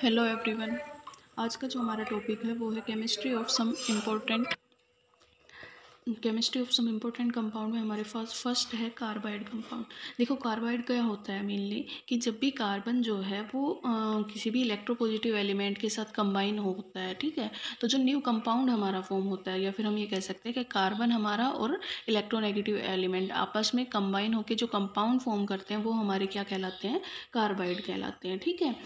Hello everyone. आज का जो हमारा टॉपिक है वो है chemistry of some important compound में हमारे पास फर्स्ट है कार्बाइड कंपाउंड। देखो कार्बाइड क्या होता है मेनली कि जब भी कार्बन जो है वो किसी भी इलेक्ट्रोपॉजिटिव एलिमेंट के साथ कंबाइन होता है, ठीक है, तो जो न्यू कंपाउंड हमारा फॉर्म होता है, या फिर हम ये कह सकते हैं कि कार्बन हमारा और इलेक्ट्रोनेगेटिव एलिमेंट आपस में कंबाइन होकर जो कंपाउंड फॉर्म करते हैं वो हमारे क्या कहलाते हैं, कार्बाइड कहलाते हैं। ठीक है,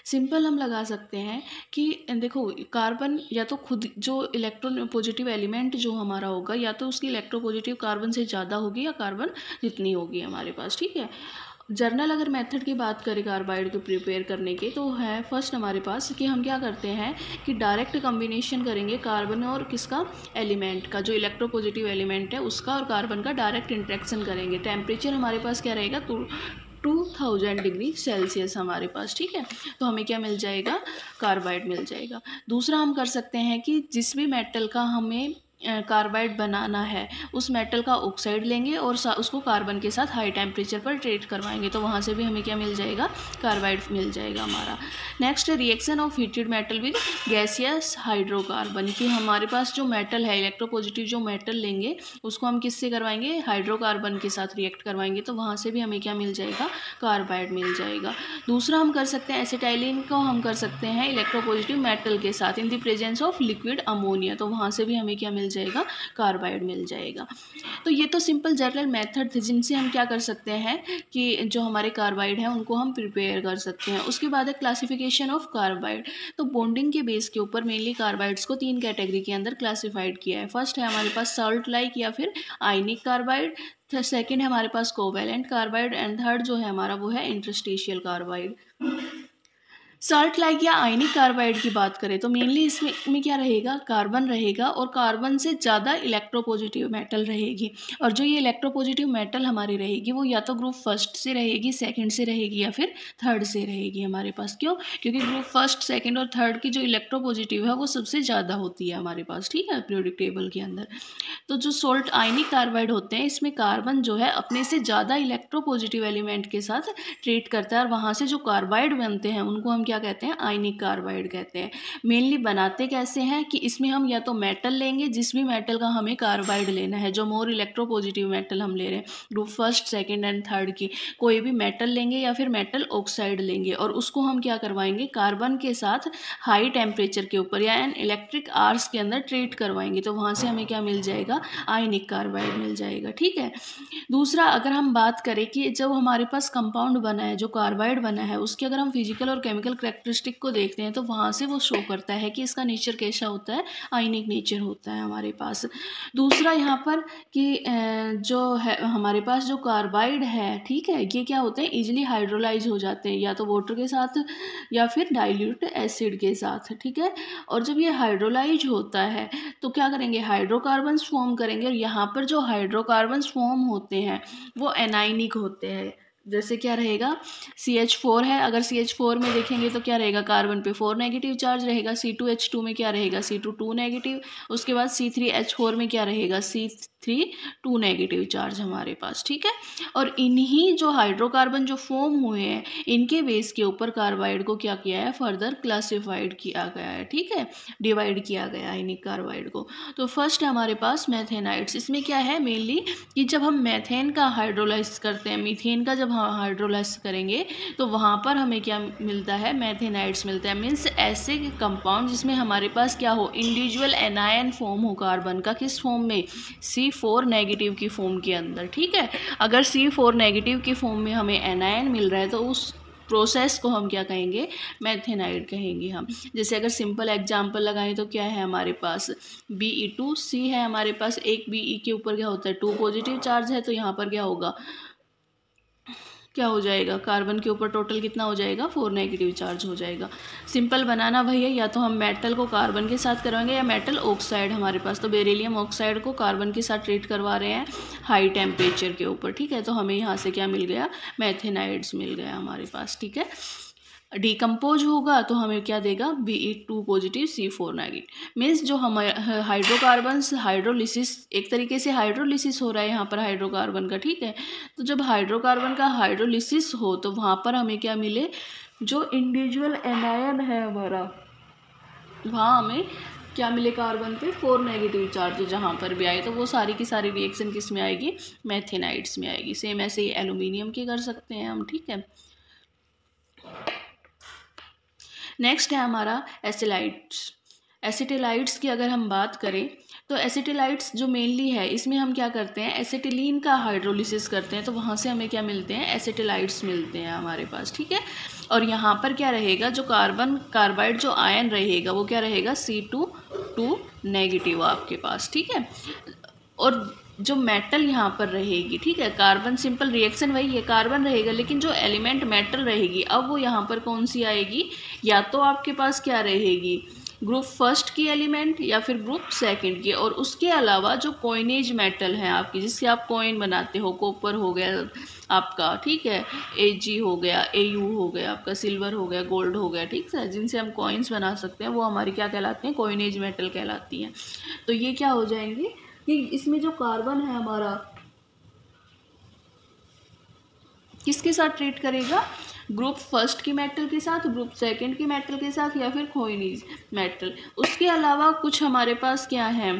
सिंपल हम लगा सकते हैं कि देखो कार्बन या तो खुद जो इलेक्ट्रो पॉजिटिव एलिमेंट जो हमारा होगा या तो उसकी इलेक्ट्रो पॉजिटिव कार्बन से ज़्यादा होगी या कार्बन जितनी होगी हमारे पास। ठीक है, जर्नल अगर मेथड की बात करें कार्बाइड को प्रिपेयर करने के तो है फर्स्ट हमारे पास कि हम क्या करते हैं कि डायरेक्ट कम्बिनेशन करेंगे कार्बन और किसका, एलिमेंट का, जो इलेक्ट्रो पॉजिटिव एलिमेंट है उसका और कार्बन का डायरेक्ट इंट्रैक्शन करेंगे। टेम्परेचर हमारे पास क्या रहेगा, 2000 डिग्री सेल्सियस हमारे पास। ठीक है, तो हमें क्या मिल जाएगा, कार्बाइड मिल जाएगा। दूसरा हम कर सकते हैं कि जिस भी मेटल का हमें कार्बाइड बनाना है उस मेटल का ऑक्साइड लेंगे और उसको कार्बन के साथ हाई टेम्परेचर पर ट्रीट करवाएंगे, तो वहाँ से भी हमें क्या मिल जाएगा, कार्बाइड मिल जाएगा हमारा। Next reaction of heated metal with gaseous hydrocarbon, कि हमारे पास जो मेटल है इलेक्ट्रोपॉजिटिव जो मेटल लेंगे उसको हम किससे करवाएंगे, हाइड्रोकार्बन के साथ रिएक्ट करवाएंगे, तो वहाँ से भी हमें क्या मिल जाएगा, कार्बाइड मिल जाएगा। दूसरा हम कर सकते हैं एसिटाइलिन को हम कर सकते हैं इलेक्ट्रोपॉजिटिव मेटल के साथ in the presence of liquid ammonia, तो वहाँ से भी हमें क्या मिल जाएगा, कार्बाइड मिल जाएगा। तो ये तो सिंपल जनरल मेथड थे जिनसे हम क्या कर सकते हैं कि जो हमारे कार्बाइड है उनको हम प्रिपेयर कर सकते हैं। उसके बाद है क्लासिफिकेशन ऑफ कार्बाइड। तो बॉन्डिंग के बेस के ऊपर मेनली कार्बाइड्स को 3 कैटेगरी के अंदर क्लासिफाइड किया है। फर्स्ट है हमारे पास सॉल्ट लाइक या फिर आयनिक कार्बाइड, सेकेंड है हमारे पास कोवैलेंट कार्बाइड एंड थर्ड जो है हमारा वो है इंटरस्टिशियल कार्बाइड। सॉल्ट लाइक या आयनिक कार्बाइड की बात करें तो मेनली इसमें क्या रहेगा, कार्बन रहेगा और कार्बन से ज़्यादा इलेक्ट्रोपॉजिटिव मेटल रहेगी, और जो ये इलेक्ट्रोपॉजिटिव मेटल हमारी रहेगी वो या तो ग्रुप फर्स्ट से रहेगी, सेकंड से रहेगी या फिर थर्ड से रहेगी हमारे पास। क्यों, क्योंकि ग्रुप फर्स्ट सेकंड और थर्ड की जो इलेक्ट्रोपॉजिटिव है वो सबसे ज़्यादा होती है हमारे पास। ठीक है, पीरियोडिक टेबल के अंदर। तो जो सोल्ट आयनिक कार्बाइड होते हैं इसमें कार्बन जो है अपने से ज़्यादा इलेक्ट्रोपॉजिटिव एलिमेंट के साथ ट्रीट करता है और वहाँ से जो कार्बाइड बनते हैं उनको हम क्या कहते हैं, आयनिक कार्बाइड कहते हैं। मेनली बनाते कैसे हैं कि इसमें हम या तो मेटल लेंगे, जिस भी मेटल का हमें कार्बाइड लेना है, जो मोर इलेक्ट्रोपॉजिटिव मेटल हम ले रहे हैं group first second and third की, कोई भी मेटल लेंगे या फिर मेटल ऑक्साइड लेंगे और उसको हम क्या करवाएंगे, कार्बन के साथ हाई टेम्परेचर के ऊपर या एन इलेक्ट्रिक आर्स के अंदर ट्रीट करवाएंगे, तो वहाँ से हमें क्या मिल जाएगा, आयनिक कार्बाइड मिल जाएगा। ठीक है, दूसरा अगर हम बात करें कि जब हमारे पास कंपाउंड बना है, जो कार्बाइड बना है, उसके अगर हम फिजिकल और केमिकल कैरेक्टरिस्टिक को देखते हैं तो वहाँ से वो शो करता है कि इसका नेचर कैसा होता है, आयनिक नेचर होता है हमारे पास। दूसरा यहाँ पर कि जो है हमारे पास जो कार्बाइड है, ठीक है, ये क्या होते हैं, इजीली हाइड्रोलाइज हो जाते हैं या तो वाटर के साथ या फिर डाइल्यूट एसिड के साथ। ठीक है, और जब ये हाइड्रोलाइज होता है तो क्या करेंगे, हाइड्रोकार्बन्स फॉर्म करेंगे, और यहाँ पर जो हाइड्रोकार्बन्स फॉर्म होते हैं वो एनाइनिक होते हैं। जैसे क्या रहेगा, CH4 है, अगर CH4 में देखेंगे तो क्या रहेगा, कार्बन पे 4 नेगेटिव चार्ज रहेगा, C2H2 में क्या रहेगा, C2 2 नेगेटिव, उसके बाद C3H4 में क्या रहेगा, C3 2 नेगेटिव चार्ज हमारे पास। ठीक है, और इन्हीं जो हाइड्रोकार्बन जो फॉर्म हुए हैं इनके बेस के ऊपर कार्बाइड को क्या किया है, फर्दर क्लासिफाइड किया गया है। ठीक है, डिवाइड किया गया है आयनिक कार्बाइड को। तो फर्स्ट है हमारे पास मैथेनाइड्स। इसमें क्या है मेनली कि जब हम मैथेन का हाइड्रोलाइज करते हैं, मीथेन का जब हाइड्रोलाइज करेंगे तो वहाँ पर हमें क्या मिलता है, मैथेनाइड्स मिलता है। मीन्स ऐसे कंपाउंड जिसमें हमारे पास क्या हो, इंडिविजुअल एनायन फॉर्म हो कार्बन का, किस फॉर्म में, C4 नेगेटिव की फॉर्म के अंदर। ठीक है, अगर C4 नेगेटिव की फॉर्म में हमें एनायन मिल रहा है तो उस प्रोसेस को हम क्या कहेंगे, मैथेनाइड कहेंगे हम। जैसे अगर सिंपल एग्जांपल लगाएं तो क्या है हमारे पास, Be2C है हमारे पास, एक Be के ऊपर क्या होता है, 2 पॉजिटिव चार्ज है, तो यहाँ पर क्या होगा, क्या हो जाएगा, कार्बन के ऊपर टोटल कितना हो जाएगा, 4 नेगेटिव चार्ज हो जाएगा। सिंपल बनाना वही है, या तो हम मेटल को कार्बन के साथ करवाएंगे या मेटल ऑक्साइड हमारे पास, तो बेरिलियम ऑक्साइड को कार्बन के साथ ट्रीट करवा रहे हैं हाई टेम्परेचर के ऊपर। ठीक है, तो हमें यहाँ से क्या मिल गया, मैथेनाइड्स मिल गया हमारे पास। ठीक है, डिकम्पोज होगा तो हमें क्या देगा, Be2 positive C4 negative. Means जो हमारे हाइड्रोकार्बन्स हाइड्रोलिसिस, एक तरीके से हाइड्रोलिसिस हो रहा है यहाँ पर हाइड्रोकार्बन का। ठीक है, तो जब हाइड्रोकार्बन का हाइड्रोलिसिस हो तो वहाँ पर हमें क्या मिले, जो इंडिविजुअल एनायन है हमारा, वहाँ हमें क्या मिले कार्बन पे 4 नेगेटिव चार्ज जहाँ पर भी आए, तो वो सारी की सारी रिएक्शन किस में आएगी, मैथेनाइड्स में आएगी। सेम ऐसे ही एल्यूमिनियम की कर सकते हैं हम, ठीक है। नेक्स्ट है हमारा एसिलाइड्स। एसिटिलाइड्स की अगर हम बात करें तो एसिटिलाइड्स जो मेनली है इसमें हम क्या करते हैं, एसिटिलीन का हाइड्रोलिसिस करते हैं, तो वहाँ से हमें क्या मिलते हैं, एसिटिलाइड्स मिलते हैं हमारे पास, ठीक है। और यहाँ पर क्या रहेगा, जो कार्बाइड जो आयन रहेगा वो क्या रहेगा, C2 नेगेटिव आपके पास, ठीक है। और जो मेटल यहाँ पर रहेगी, ठीक है, कार्बन सिंपल रिएक्शन वही है, कार्बन रहेगा, लेकिन जो एलिमेंट मेटल रहेगी अब वो यहाँ पर कौन सी आएगी, या तो आपके पास क्या रहेगी, ग्रुप फर्स्ट की एलिमेंट या फिर ग्रुप सेकंड की। और उसके अलावा जो कॉइनेज मेटल हैं आपकी, जिससे आप कॉइन बनाते हो, कॉपर हो गया आपका, ठीक है, Ag हो गया, Au हो गया आपका, सिल्वर हो गया, गोल्ड हो गया, ठीक है, जिनसे हम कॉइन्स बना सकते हैं, वो हमारी क्या कहलाते हैं, कॉइनेज मेटल कहलाती हैं। तो ये क्या हो जाएंगे कि इसमें जो कार्बन है हमारा किसके साथ ट्रीट करेगा, ग्रुप फर्स्ट की मेटल के साथ, ग्रुप सेकंड की मेटल के साथ, या फिर कॉइनेज मेटल। उसके अलावा कुछ हमारे पास क्या है,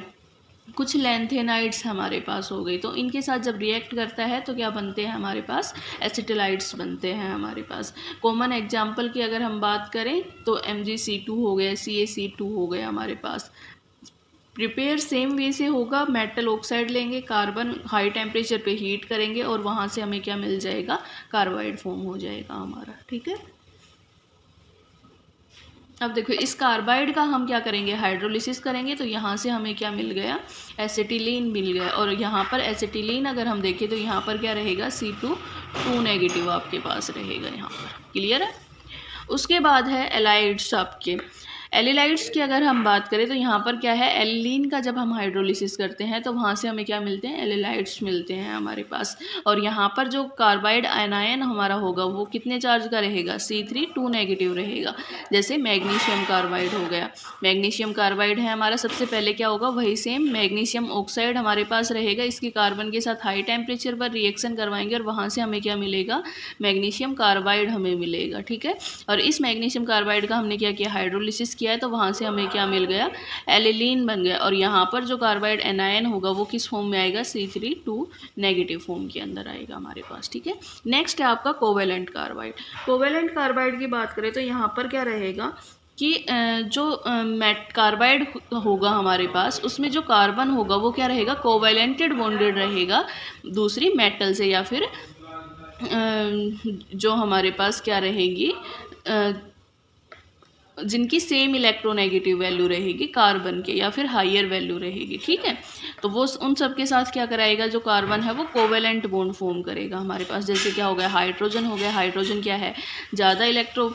कुछ लैंथेनाइड्स हमारे पास हो गई, तो इनके साथ जब रिएक्ट करता है तो क्या बनते हैं हमारे पास, एसिटिलाइड्स बनते हैं हमारे पास। कॉमन एग्जांपल की अगर हम बात करें तो MgC2 हो गया, CaC2 हो गया हमारे पास। प्रिपेयर सेम वे से होगा, मेटल ऑक्साइड लेंगे, कार्बन हाई टेम्परेचर पे हीट करेंगे और वहाँ से हमें क्या मिल जाएगा, कार्बाइड फॉर्म हो जाएगा हमारा, ठीक है। अब देखो इस कार्बाइड का हम क्या करेंगे, हाइड्रोलिसिस करेंगे, तो यहाँ से हमें क्या मिल गया, एसिटिलीन मिल गया। और यहाँ पर एसिटिलीन अगर हम देखें तो यहाँ पर क्या रहेगा, C2 नेगेटिव आपके पास रहेगा यहाँ पर, क्लियर है। उसके बाद है एलाइड्स आपके। एलिलाइड्स की अगर हम बात करें तो यहाँ पर क्या है, एलिलीन का जब हम हाइड्रोलिसिस करते हैं तो वहाँ से हमें क्या मिलते हैं, एलिलाइड्स मिलते हैं हमारे पास। और यहाँ पर जो कार्बाइड आयनायन हमारा होगा वो कितने चार्ज का रहेगा, C3 नेगेटिव रहेगा। जैसे मैग्नीशियम कार्बाइड हो गया, मैग्नीशियम कार्बाइड है हमारा, सबसे पहले क्या होगा, वही सेम मैग्नीशियम ऑक्साइड हमारे पास रहेगा, इसकी कार्बन के साथ हाई टेम्परेचर पर रिएक्शन करवाएंगे और वहाँ से हमें क्या मिलेगा, मैग्नीशियम कार्बाइड हमें मिलेगा, ठीक है। और इस मैग्नीशियम कार्बाइड का हमने क्या किया, हाइड्रोलिसिस किया है, तो वहाँ से हमें क्या मिल गया, एलिलीन बन गया। और यहाँ पर जो कार्बाइड एनायन होगा वो किस फॉर्म में आएगा, C3 नेगेटिव फॉर्म के अंदर आएगा हमारे पास, ठीक है। नेक्स्ट है आपका कोवेलेंट कार्बाइड। कोवेलेंट कार्बाइड की बात करें तो यहाँ पर क्या रहेगा कि जो कार्बाइड होगा हमारे पास, उसमें जो कार्बन होगा वो क्या रहेगा, कोवेलेंटेड बॉन्डेड रहेगा दूसरी मेटल से, या फिर जो हमारे पास क्या रहेगी, जिनकी सेम इलेक्ट्रोनेगेटिव वैल्यू रहेगी कार्बन के, या फिर हायर वैल्यू रहेगी, ठीक है। तो वो उन सब के साथ क्या कराएगा, जो कार्बन है वो कोवेलेंट बॉन्ड फॉर्म करेगा हमारे पास। जैसे क्या हो गया, हाइड्रोजन हो गया, हाइड्रोजन क्या है, ज़्यादा इलेक्ट्रो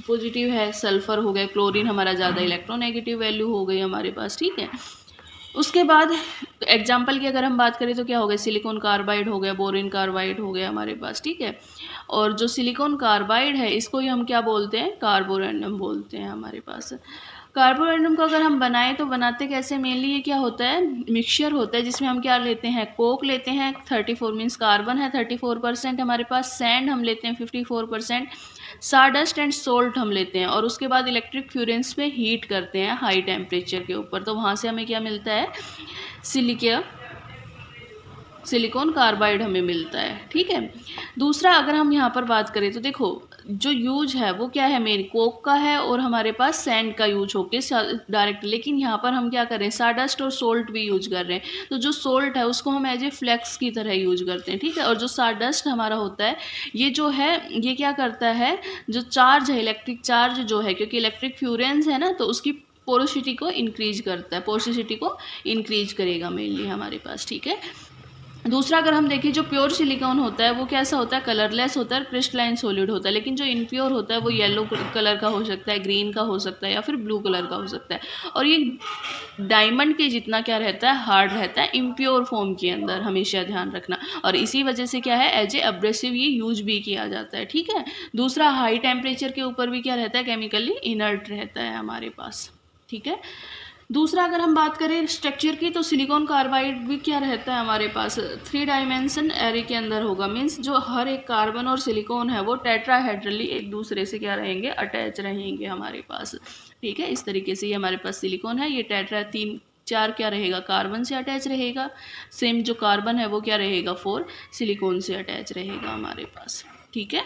पॉजिटिव है, सल्फर हो गया, क्लोरीन हमारा ज़्यादा इलेक्ट्रोनेगेटिव वैल्यू हो गई हमारे पास, ठीक है। उसके बाद एग्जाम्पल की अगर हम बात करें तो क्या हो गया, सिलिकॉन कार्बाइड हो गया, बोरिन कार्बाइड हो गया हमारे पास, ठीक है। और जो सिलिकॉन कार्बाइड है इसको ही हम क्या बोलते हैं, कार्बोरेंडम बोलते हैं हमारे पास। कार्बोरेंडम को अगर हम बनाएं तो बनाते कैसे, मेनली ये क्या होता है, मिक्सचर होता है, जिसमें हम क्या लेते हैं, कोक लेते हैं, 34 मीन्स कार्बन है 34% हमारे पास, सैंड हम लेते हैं 54%, साडस्ट एंड सोल्ट हम लेते हैं, और उसके बाद इलेक्ट्रिक फ्यूरेंस पे हीट करते हैं हाई टेम्परेचर के ऊपर, तो वहाँ से हमें क्या मिलता है, सिलिकॉन कार्बाइड हमें मिलता है, ठीक है। दूसरा अगर हम यहाँ पर बात करें तो देखो जो यूज है वो क्या है, मेन कोक का है और हमारे पास सैंड का यूज होके डायरेक्ट, लेकिन यहाँ पर हम क्या कर रहे हैं, साडस्ट और सोल्ट भी यूज कर रहे हैं। तो जो सोल्ट है उसको हम एज ए फ्लेक्स की तरह यूज करते हैं, ठीक है। और जो साडस्ट हमारा होता है ये जो है, ये क्या करता है, जो चार्ज है, इलेक्ट्रिक चार्ज जो है, क्योंकि इलेक्ट्रिक फ्यूरेंस है ना, तो उसकी पोरोसिटी को इंक्रीज करता है, पोरोसिटी को इंक्रीज करेगा मेनली हमारे पास, ठीक है। दूसरा अगर हम देखें, जो प्योर सिलिकॉन होता है वो कैसा होता है, कलरलेस होता है, क्रिस्टलाइन सॉलिड होता है, लेकिन जो इनप्योर होता है वो येलो कलर का हो सकता है, ग्रीन का हो सकता है, या फिर ब्लू कलर का हो सकता है। और ये डायमंड के जितना क्या रहता है, हार्ड रहता है, इम्प्योर फॉर्म के अंदर, हमेशा ध्यान रखना। और इसी वजह से क्या है, एज ए एब्रेसिव ये यूज भी किया जाता है, ठीक है। दूसरा हाई टेम्परेचर के ऊपर भी क्या रहता है, केमिकली इनर्ट रहता है हमारे पास, ठीक है। दूसरा अगर हम बात करें स्ट्रक्चर की, तो सिलिकॉन कार्बाइड भी क्या रहता है हमारे पास, 3 डायमेंशन एरे के अंदर होगा। मीन्स जो हर एक कार्बन और सिलिकॉन है वो टेट्राहेड्रली एक दूसरे से क्या रहेंगे, अटैच रहेंगे हमारे पास। ठीक है, इस तरीके से ये हमारे पास सिलिकॉन है, ये टेट्रा 3-4 क्या रहेगा, कार्बन से अटैच रहेगा। सेम जो कार्बन है वो क्या रहेगा, 4 सिलिकॉन से अटैच रहेगा हमारे पास। ठीक है,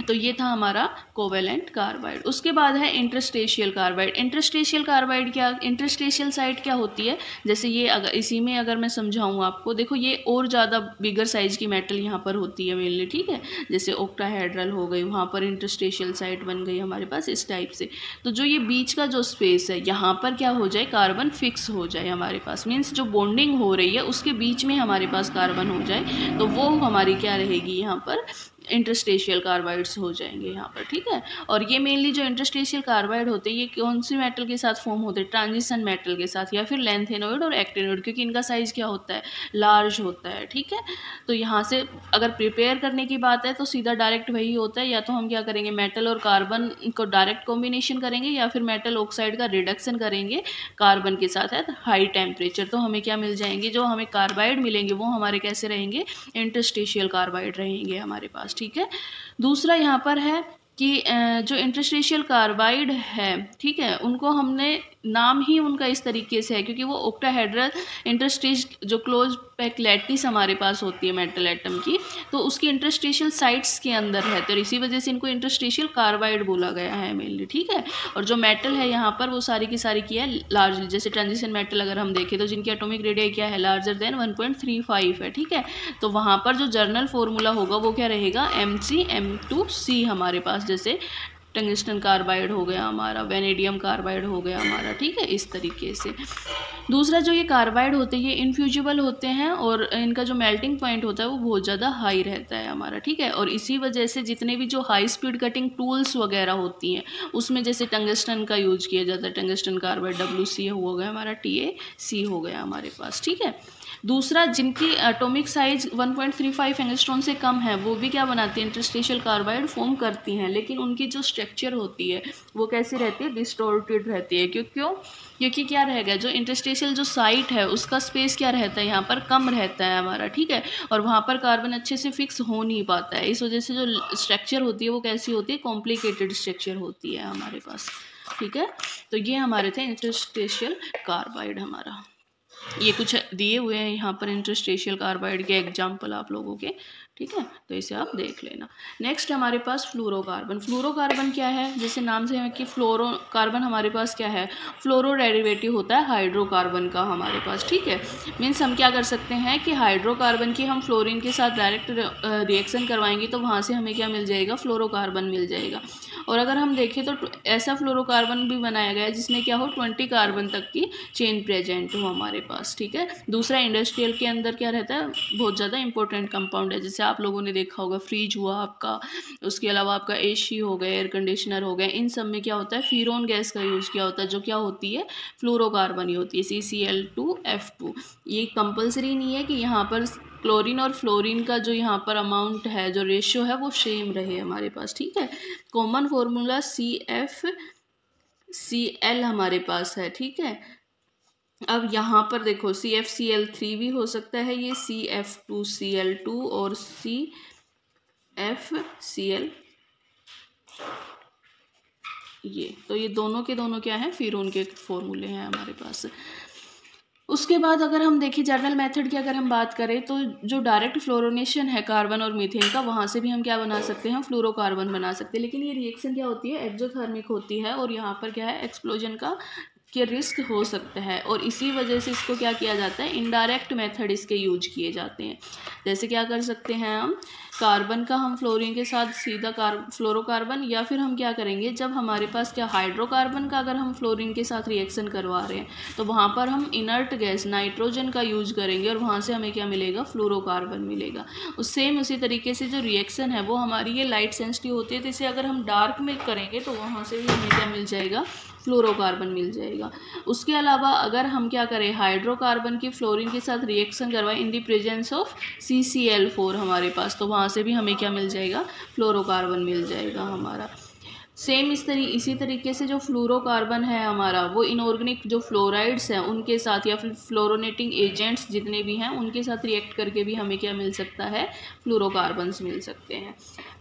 तो ये था हमारा कोवेलेंट कार्बाइड। उसके बाद है इंटरस्टेशियल कार्बाइड। इंटरस्टेशियल कार्बाइड क्या, इंटरस्टेशियल साइट क्या होती है, जैसे ये अगर इसी में अगर मैं समझाऊँ आपको, देखो ये और ज़्यादा बिगर साइज की मेटल यहाँ पर होती है मेनली। ठीक है, जैसे ऑक्टाहेड्रल हो गई, वहाँ पर इंटरस्टेशियल साइट बन गई हमारे पास इस टाइप से। तो जो ये बीच का जो स्पेस है यहाँ पर क्या हो जाए, कार्बन फिक्स हो जाए हमारे पास। मीन्स जो बॉन्डिंग हो रही है उसके बीच में हमारे पास कार्बन हो जाए, तो वो हमारी क्या रहेगी यहाँ पर, इंटरस्टेशियल कार्बाइड्स हो जाएंगे यहाँ पर। ठीक है, और ये मेनली जो इंटरस्टेशियल कार्बाइड होते हैं ये कौन सी मेटल के साथ फॉर्म होते हैं, ट्रांजिशन मेटल के साथ, या फिर लैंथेनोइड और एक्टिनोइड, क्योंकि इनका साइज क्या होता है, लार्ज होता है। ठीक है, तो यहाँ से अगर प्रिपेयर करने की बात है तो सीधा डायरेक्ट वही होता है, या तो हम क्या करेंगे, मेटल और कार्बन को डायरेक्ट कॉम्बिनेशन करेंगे, या फिर मेटल ऑक्साइड का रिडक्शन करेंगे कार्बन के साथ एट हाई टेम्परेचर, तो हमें क्या मिल जाएंगे, जो हमें कार्बाइड मिलेंगे वो हमारे कैसे रहेंगे, इंटरस्टेशियल कार्बाइड रहेंगे हमारे पास। ठीक है, दूसरा यहाँ पर है कि जो इंटरस्टेशियल कार्बाइड है, ठीक है, उनको हमने नाम ही उनका इस तरीके से है क्योंकि वो ऑक्टाहेड्रल इंटरस्टेश जो क्लोज पैक लैटिस हमारे पास होती है मेटल एटम की, तो उसकी इंटरस्टेशियल साइट्स के अंदर है, तो इसी वजह से इनको इंटरस्टेशियल कार्बाइड बोला गया है मेनली। ठीक है, और जो मेटल है यहाँ पर वो सारी की सारी की है लार्ज, जैसे ट्रांजिशन मेटल अगर हम देखें तो जिनकी एटॉमिक रेडियस क्या है, लार्जर देन 1.35 है। ठीक है, तो वहाँ पर जो जर्नल फॉर्मूला होगा वो क्या रहेगा, MgM2C हमारे पास, जैसे टंगस्टन कार्बाइड हो गया हमारा, वेनेडियम कार्बाइड हो गया हमारा। ठीक है, इस तरीके से। दूसरा जो ये कार्बाइड होते हैं ये इनफ्यूजिबल होते हैं और इनका जो मेल्टिंग पॉइंट होता है वो बहुत ज़्यादा हाई रहता है हमारा। ठीक है, और इसी वजह से जितने भी जो हाई स्पीड कटिंग टूल्स वगैरह होती हैं उसमें जैसे टंगस्टन का यूज किया जाता है, टंगस्टन कार्बाइड WC हो गया हमारा, TaC हो गया हमारे पास। ठीक है, दूसरा जिनकी एटॉमिक साइज 1.35 एंगस्ट्रॉन से कम है वो भी क्या बनाती है, इंटरस्टेशियल कार्बाइड फॉर्म करती हैं, लेकिन उनकी जो स्ट्रक्चर होती है वो कैसी रहती है, डिस्टॉर्टेड रहती है। क्योंकि क्या रहेगा, जो इंटरस्टेशियल जो साइट है उसका स्पेस क्या रहता है, यहाँ पर कम रहता है हमारा। ठीक है, और वहाँ पर कार्बन अच्छे से फिक्स हो नहीं पाता है, इस वजह से जो स्ट्रक्चर होती है वो कैसी होती है, कॉम्प्लिकेटेड स्ट्रक्चर होती है हमारे पास। ठीक है, तो ये हमारे थे इंटरस्टेशियल कार्बाइड हमारा। ये कुछ दिए हुए हैं यहाँ पर इंटरस्टेशियल कार्बाइड के एग्जाम्पल आप लोगों के। ठीक है, तो इसे आप देख लेना। नेक्स्ट हमारे पास फ्लोरोकार्बन। फ्लोरोकार्बन क्या है, जैसे नाम से है कि फ्लोरोकार्बन हमारे पास क्या है, फ्लोरो डेरिवेटिव होता है हाइड्रोकार्बन का हमारे पास। ठीक है, मीन्स हम क्या कर सकते हैं कि हाइड्रोकार्बन की हम फ्लोरीन के साथ डायरेक्ट रिएक्शन करवाएंगे तो वहाँ से हमें क्या मिल जाएगा, फ्लोरोकार्बन मिल जाएगा। और अगर हम देखें तो ऐसा फ्लोरोकार्बन भी बनाया गया है जिसमें क्या हो, 20 कार्बन तक की चेन प्रेजेंट हो हमारे पास। ठीक है, दूसरा इंडस्ट्रियल के अंदर क्या रहता है, बहुत ज़्यादा इंपॉर्टेंट कंपाउंड है, जैसे आप लोगों ने देखा होगा फ्रिज हुआ आपका, उसके अलावा आपका AC हो गए, एयर कंडीशनर हो गए, इन सब में क्या होता है, फ्यूरॉन गैस का यूज़ किया होता है, जो क्या होती है, फ्लोरोकार्बन ही होती है, CCl2F2। ये कंपलसरी नहीं है कि यहाँ पर क्लोरीन और फ्लोरीन का जो यहाँ पर अमाउंट है, जो रेशियो है वो सेम रहे हमारे पास। ठीक है, कॉमन फॉर्मूला CFCl हमारे पास है। ठीक है, अब यहाँ पर देखो CFCl3 भी हो सकता है, ये CF2Cl2 और CFCl, तो ये दोनों के दोनों क्या है, फ्यूरॉन के फॉर्मूले हैं हमारे पास। उसके बाद अगर हम देखें जर्नल मेथड की अगर हम बात करें तो जो डायरेक्ट फ्लोरोनेशन है कार्बन और मीथेन का, वहाँ से भी हम क्या बना सकते हैं, फ्लोरोकार्बन बना सकते हैं। लेकिन ये रिएक्शन क्या होती है, एक्सोथर्मिक होती है और यहाँ पर क्या है, एक्सप्लोजन का रिस्क हो सकता है, और इसी वजह से इसको क्या किया जाता है, इनडायरेक्ट मेथड इसके यूज किए जाते हैं। जैसे क्या कर सकते हैं हम, कार्बन का हम फ्लोरीन के साथ सीधा फ्लोरोकार्बन, या फिर हम क्या करेंगे, जब हमारे पास क्या हाइड्रोकार्बन का अगर हम फ्लोरीन के साथ रिएक्शन करवा रहे हैं तो वहाँ पर हम इनर्ट गैस नाइट्रोजन का यूज करेंगे और वहाँ से हमें क्या मिलेगा, फ्लोरोकार्बन मिलेगा। उसी तरीके से जो रिएक्शन है वो हमारी ये लाइट सेंसिटिव होती है, तो इसे अगर हम डार्क में करेंगे तो वहाँ से भी हमें क्या मिल जाएगा, फ्लोरोकार्बन मिल जाएगा। उसके अलावा अगर हम क्या करें, हाइड्रोकार्बन की फ्लोरीन के साथ रिएक्शन करवाएं in the presence of CCl4 हमारे पास, तो वहाँ से भी हमें क्या मिल जाएगा, फ्लोरोकार्बन मिल जाएगा हमारा। सेम इसी तरीके से जो फ्लोरोकार्बन है हमारा, वो इनऑर्गेनिक जो फ्लोराइड्स हैं उनके साथ या फिर फ्लोरोनेटिंग एजेंट्स जितने भी हैं उनके साथ रिएक्ट करके भी हमें क्या मिल सकता है, फ्लोरोकार्बन्स मिल सकते हैं।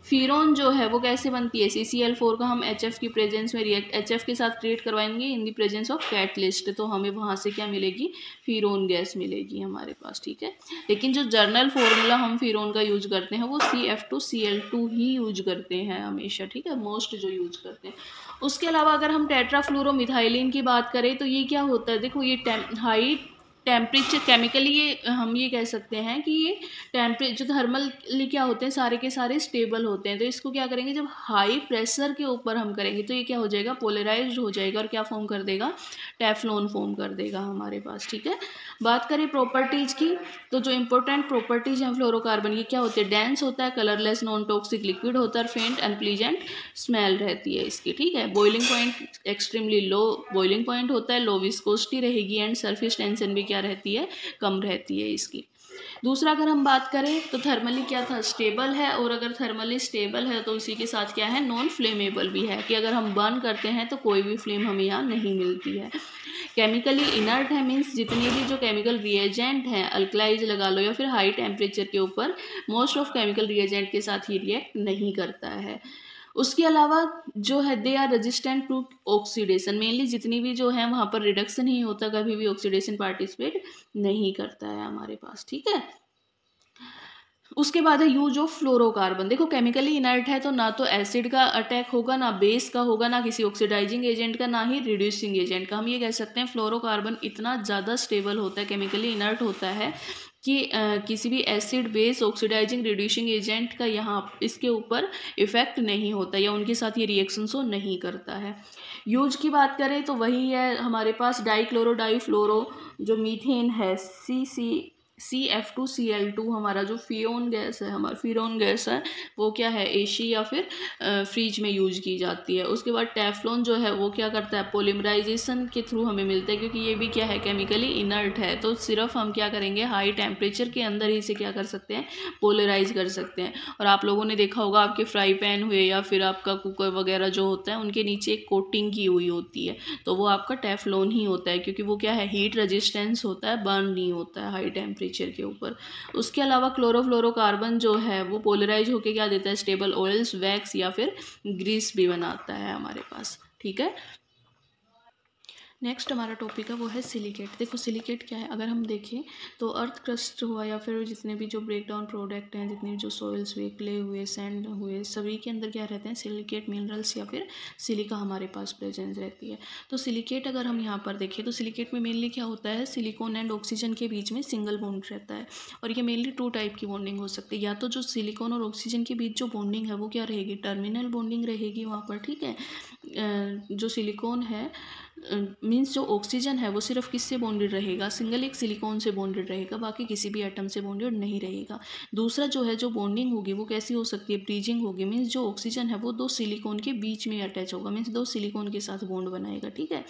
फ़ीरोन जो है वो कैसे बनती है, CCl4 का हम HF की प्रेजेंस में HF के साथ क्रिएट करवाएंगे in the presence of catalyst, तो हमें वहाँ से क्या मिलेगी, फ़ीरोन गैस मिलेगी हमारे पास, ठीक है। लेकिन जो जर्नल फॉर्मूला हम फ़ीरोन का यूज करते हैं वो CF2Cl2 ही यूज करते हैं हमेशा, ठीक है, मोस्ट जो यूज करते हैं। उसके अलावा अगर हम टेट्राफ्लोरोमिथाइलिन की बात करें तो ये क्या होता है, देखो ये हाई टेम्परेचर केमिकली ये हम ये कह सकते हैं कि ये टेम्परेचर थर्मली क्या होते हैं, सारे के सारे स्टेबल होते हैं। तो इसको क्या करेंगे, जब हाई प्रेशर के ऊपर हम करेंगे तो ये क्या हो जाएगा, पोलराइज्ड हो जाएगा और क्या फॉर्म कर देगा, टेफ्लॉन फॉर्म कर देगा हमारे पास, ठीक है। बात करें प्रॉपर्टीज़ की, तो जो इंपॉर्टेंट प्रॉपर्टीज़ हैं फ्लोरोकार्बन, ये क्या होते हैं, डेंस होता है, कलरलेस नॉन टॉक्सिक लिक्विड होता है, फेंट अनप्लीजेंट स्मेल रहती है इसकी, ठीक है। Boiling point extremely low boiling point होता है, लो विस्कोसिटी रहेगी एंड सरफेस टेंशन भी क्या रहती है, कम रहती है इसकी। दूसरा अगर हम बात करें तो थर्मली क्या था, स्टेबल है, और अगर थर्मली स्टेबल है तो उसी के साथ क्या है, नॉन फ्लेमेबल भी है, कि अगर हम बर्न करते हैं तो कोई भी फ्लेम हमें यहाँ नहीं मिलती है। केमिकली इनर्ट है, मीन्स जितने भी जो केमिकल रिएजेंट हैं, अल्कलाइज लगा लो या फिर हाई टेम्परेचर के ऊपर, मोस्ट ऑफ केमिकल रिएजेंट के साथ ही रिएक्ट नहीं करता है। उसके अलावा जो है they are resistant to oxidation, mainly जितनी भी जो है वहाँ पर रिडक्शन ही होता, कभी भी ऑक्सीडेशन पार्टिसिपेट नहीं करता है हमारे पास, ठीक है। उसके बाद है यूज ऑफ फ्लोरोकार्बन, देखो केमिकली इनर्ट है तो ना तो एसिड का अटैक होगा, ना बेस का होगा, ना किसी ऑक्सीडाइजिंग एजेंट का, ना ही रिड्यूसिंग एजेंट का। हम ये कह सकते हैं फ्लोरोकार्बन इतना ज़्यादा स्टेबल होता है, केमिकली इनर्ट होता है कि किसी भी acid base oxidising reducing agent का यहाँ इसके ऊपर इफेक्ट नहीं होता या उनके साथ ये रिएक्शंस नहीं करता है। यूज की बात करें तो वही है हमारे पास डाइक्लोरो डाईफ्लोरो जो मीथेन है, CF2Cl2 हमारा जो फियोन गैस है, हमारा फिरोन गैस है, वो क्या है, एसी या फिर फ्रिज में यूज की जाती है। उसके बाद टेफ्लॉन जो है वो क्या करता है, पॉलीमराइजेशन के थ्रू हमें मिलता है, क्योंकि ये भी क्या है, केमिकली इनर्ट है, तो सिर्फ हम क्या करेंगे, हाई टेम्परेचर के अंदर ही इसे क्या कर सकते हैं, पोलराइज कर सकते हैं। और आप लोगों ने देखा होगा आपके फ्राई पैन हुए या फिर आपका कुकर वगैरह जो होता है उनके नीचे एक कोटिंग की हुई होती है, तो वो आपका टेफ्लॉन ही होता है, क्योंकि वो क्या है, हीट रेजिस्टेंस होता है, बर्न नहीं होता है हाई टेम्परेचर के ऊपर। उसके अलावा क्लोरोफ्लोरोकार्बन जो है वो पोलराइज होकर क्या देता है, स्टेबल ऑयल्स, वैक्स या फिर ग्रीस भी बनाता है हमारे पास, ठीक है। नेक्स्ट हमारा टॉपिक है वो है सिलिकेट। देखो सिलिकेट क्या है, अगर हम देखें तो अर्थ क्रस्ट हुआ या फिर जितने भी जो ब्रेक डाउन प्रोडक्ट हैं, जितने भी जो सॉइल्स हुए, क्ले हुए, सैंड हुए, सभी के अंदर क्या रहते हैं, सिलिकेट मिनरल्स या फिर सिलिका हमारे पास प्रेजेंस रहती है। तो सिलिकेट अगर हम यहाँ पर देखें तो सिलिकेट में मेनली क्या होता है, सिलिकॉन एंड ऑक्सीजन के बीच में सिंगल बॉन्ड रहता है, और ये मेनली 2 टाइप की बॉन्डिंग हो सकती है। या तो जो सिलिकॉन और ऑक्सीजन के बीच जो बॉन्डिंग है वो क्या रहेगी, टर्मिनल बॉन्डिंग रहेगी वहाँ पर, ठीक है। जो सिलिकॉन है मीन्स जो ऑक्सीजन है वो सिर्फ किससे बॉन्डेड रहेगा, सिंगल एक सिलिकॉन से बॉन्डेड रहेगा, बाकी किसी भी एटम से बॉन्डेड नहीं रहेगा। दूसरा जो है जो बॉन्डिंग होगी वो कैसी हो सकती है, ब्रीजिंग होगी, मीन्स जो ऑक्सीजन है वो 2 सिलिकॉन के बीच में अटैच होगा, मीन्स 2 सिलिकॉन के साथ बॉन्ड बनाएगा, ठीक है।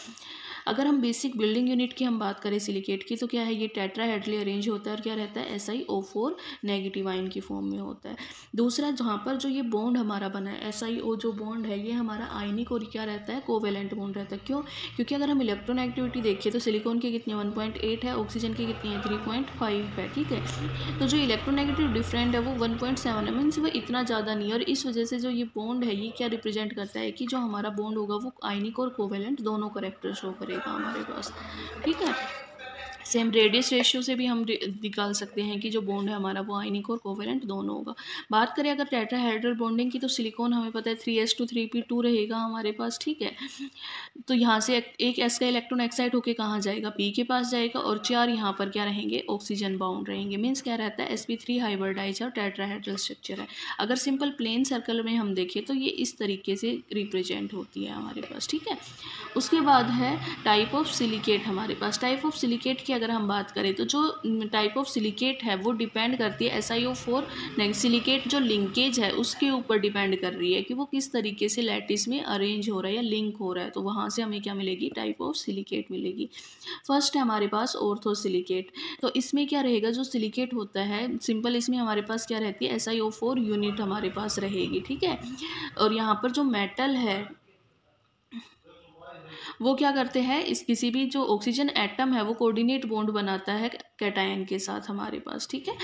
अगर हम बेसिक बिल्डिंग यूनिट की हम बात करें सिलिकेट की, तो क्या है, ये टेट्राहेड्रली अरेंज होता है और क्या रहता है, SiO4 नेगेटिव आयन की फॉर्म में होता है। दूसरा जहाँ पर जो ये बॉन्ड हमारा बना है SiO जो बॉन्ड है, ये हमारा आयनिक और क्या रहता है, कोवेलेंट बॉन्ड रहता है। क्यों, क्योंकि अगर हम इलेक्ट्रोनेगेटिविटी देखिए तो सिलिकॉन की कितनी 1.8 है, ऑक्सीजन की कितनी है 3.5 है, ठीक है। तो जो इलेक्ट्रोनेगेटिव डिफरेंट है वो 1.7 है, मीन्स वो इतना ज़्यादा नहीं है, और इस वजह से जो ये बॉन्ड है ये क्या रिप्रेजेंट करता है कि जो हमारा बॉन्ड होगा वो आयनिक और कोवेलेंट दोनों करेक्टर शो करेगा हमारे पास, ठीक है। सेम रेडियस रेशियो से भी हम निकाल सकते हैं कि जो बॉन्ड है हमारा वो आयनिक और कोवेलेंट दोनों होगा। बात करें अगर टेट्राहेड्रल बॉन्डिंग की, तो सिलिकॉन हमें पता है 3s2 3p2 रहेगा हमारे पास, ठीक है। तो यहाँ से एक s का इलेक्ट्रॉन एक्साइट होके कहाँ जाएगा, p के पास जाएगा, और 4 यहाँ पर क्या रहेंगे, ऑक्सीजन बाउंड रहेंगे, मीन्स क्या रहता है, sp3 हाइब्रिडाइज और टेट्राहेड्रल स्ट्रक्चर है। अगर सिंपल प्लेन सर्कल में हम देखें तो ये इस तरीके से रिप्रेजेंट होती है हमारे पास, ठीक है। उसके बाद है टाइप ऑफ सिलिकेट हमारे पास। टाइप ऑफ सिलिकेट की अगर हम बात करें तो जो टाइप ऑफ सिलिकेट है वो डिपेंड करती है SiO4 सिलिकेट जो लिंकेज है उसके ऊपर डिपेंड कर रही है कि वो किस तरीके से लैटिस में अरेंज हो रहा है या लिंक हो रहा है, तो वहाँ से हमें क्या मिलेगी, टाइप ऑफ सिलिकेट मिलेगी। फर्स्ट है हमारे पास ऑर्थो सिलिकेट। तो इसमें क्या रहेगा, जो सिलिकेट होता है सिंपल, इसमें हमारे पास क्या रहती है, SiO4 यूनिट हमारे पास रहेगी, ठीक है। और यहाँ पर जो मेटल है वो क्या करते हैं, इस किसी भी जो ऑक्सीजन एटम है वो कोऑर्डिनेट बॉन्ड बनाता है कैटायन के साथ हमारे पास, ठीक है।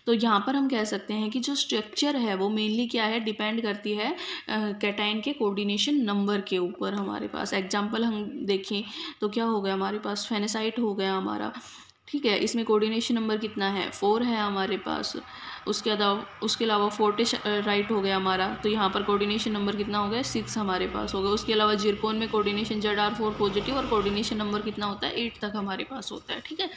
तो यहाँ पर हम कह सकते हैं कि जो स्ट्रक्चर है वो मेनली क्या है, डिपेंड करती है कैटायन के कोऑर्डिनेशन नंबर के ऊपर हमारे पास। एग्जांपल हम देखें तो क्या हो गया हमारे पास, फेनेसाइट हो गया हमारा, ठीक है। इसमें कोऑर्डिनेशन नंबर कितना है, 4 है हमारे पास। उसके अलावा फोर्टिश राइट हो गया हमारा, तो यहाँ पर कोऑर्डिनेशन नंबर कितना हो गया, 6 हमारे पास हो गया। उसके अलावा जिरकोन में कोऑर्डिनेशन ZR4 पॉजिटिव और कोऑर्डिनेशन नंबर कितना होता है, 8 तक हमारे पास होता है, ठीक है।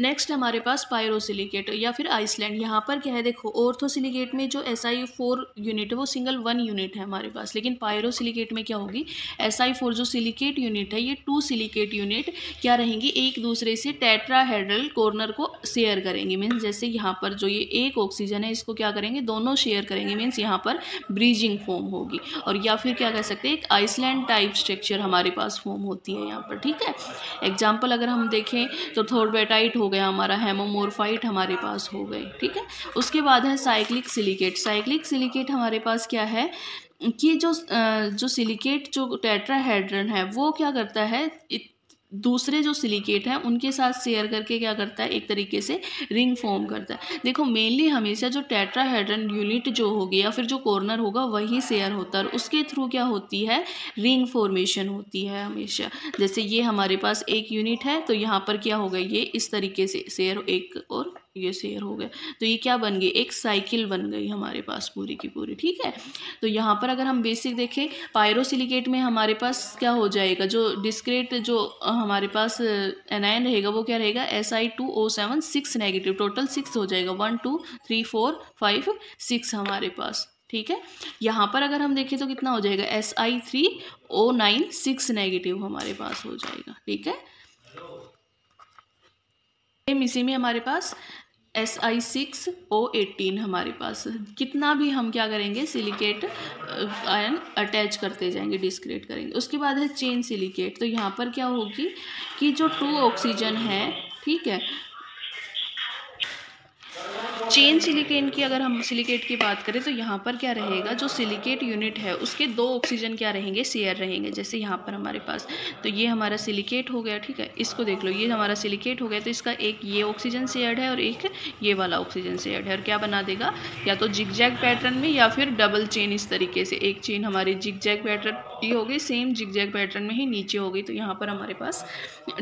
नेक्स्ट हमारे पास पायरोसिलिकेट या फिर आइसलैंड। यहाँ पर क्या है, देखो ऑर्थोसिलिकेट में जो SiO4 यूनिट है वो सिंगल 1 यूनिट है हमारे पास, लेकिन पायरोसिलिकेट में क्या होगी, SiO4 जो सिलिकेट यूनिट है ये 2 सिलिकेट यूनिट क्या रहेंगी, एक दूसरे से टेट्राहेड्रल कॉर्नर को शेयर करेंगे। मीन्स जैसे यहाँ पर जो ये एक ऑक्सीजन है इसको क्या करेंगे, दोनों शेयर करेंगे, मीन्स यहाँ पर ब्रीजिंग फॉर्म होगी। और या फिर क्या कह सकते हैं, एक आइसलैंड टाइप स्ट्रक्चर हमारे पास फॉर्म होती है यहाँ पर, ठीक है। एग्जाम्पल अगर हम देखें तो थोरबेटाइट हो गया हमारा, हेमोमोर्फाइट हमारे पास हो गए, ठीक है। उसके बाद है साइक्लिक सिलिकेट। साइक्लिक सिलिकेट हमारे पास क्या है कि जो सिलिकेट जो टेट्राहेड्रन है वो क्या करता है, दूसरे जो सिलिकेट हैं उनके साथ शेयर करके क्या करता है, एक तरीके से रिंग फॉर्म करता है। देखो मेनली हमेशा जो टेट्राहेड्रन यूनिट जो होगी या फिर जो कॉर्नर होगा वही शेयर होता है और उसके थ्रू क्या होती है, रिंग फॉर्मेशन होती है हमेशा। जैसे ये हमारे पास एक यूनिट है तो यहाँ पर क्या होगा, ये इस तरीके से शेयर, एक और ये शेयर हो गया, तो ये क्या बन गई, एक साइकिल बन गई हमारे पास पूरी की पूरी, ठीक है। तो यहाँ पर अगर हम बेसिक देखें, पायरोसिलिकेट में हमारे पास क्या हो जाएगा, जो डिस्क्रेट जो हमारे पास एनायन रहेगा वो क्या रहेगा, Si2O7 6 नेगेटिव, टोटल 6 हो जाएगा, 1 2 3 4 5 6 हमारे पास, ठीक है। यहाँ पर अगर हम देखें तो कितना हो जाएगा, Si3O9 6 नेगेटिव हमारे पास हो जाएगा, ठीक है। इसी में हमारे पास Si6O18 हमारे पास, कितना भी हम क्या करेंगे, सिलिकेट आयन अटैच करते जाएंगे, डिस्क्रिएट करेंगे। उसके बाद है चेन सिलिकेट। तो यहाँ पर क्या होगी कि जो 2 ऑक्सीजन है, ठीक है, चेन सिलिकेट की अगर हम सिलिकेट की बात करें तो यहाँ पर क्या रहेगा, जो सिलिकेट यूनिट है उसके 2 ऑक्सीजन क्या रहेंगे, शेयर रहेंगे। जैसे यहाँ पर हमारे पास, तो ये हमारा सिलिकेट हो गया, ठीक है। इसको देख लो, ये हमारा सिलिकेट हो गया, तो इसका एक ये ऑक्सीजन शेयर्ड है और एक ये वाला ऑक्सीजन शेयर्ड है, और क्या बना देगा, या तो जिगजैग पैटर्न में या फिर डबल चेन, इस तरीके से एक चेन हमारी जिगजैग पैटर्न ये हो गई, सेम जिगजैग पैटर्न में ही नीचे हो गई, तो यहाँ पर हमारे पास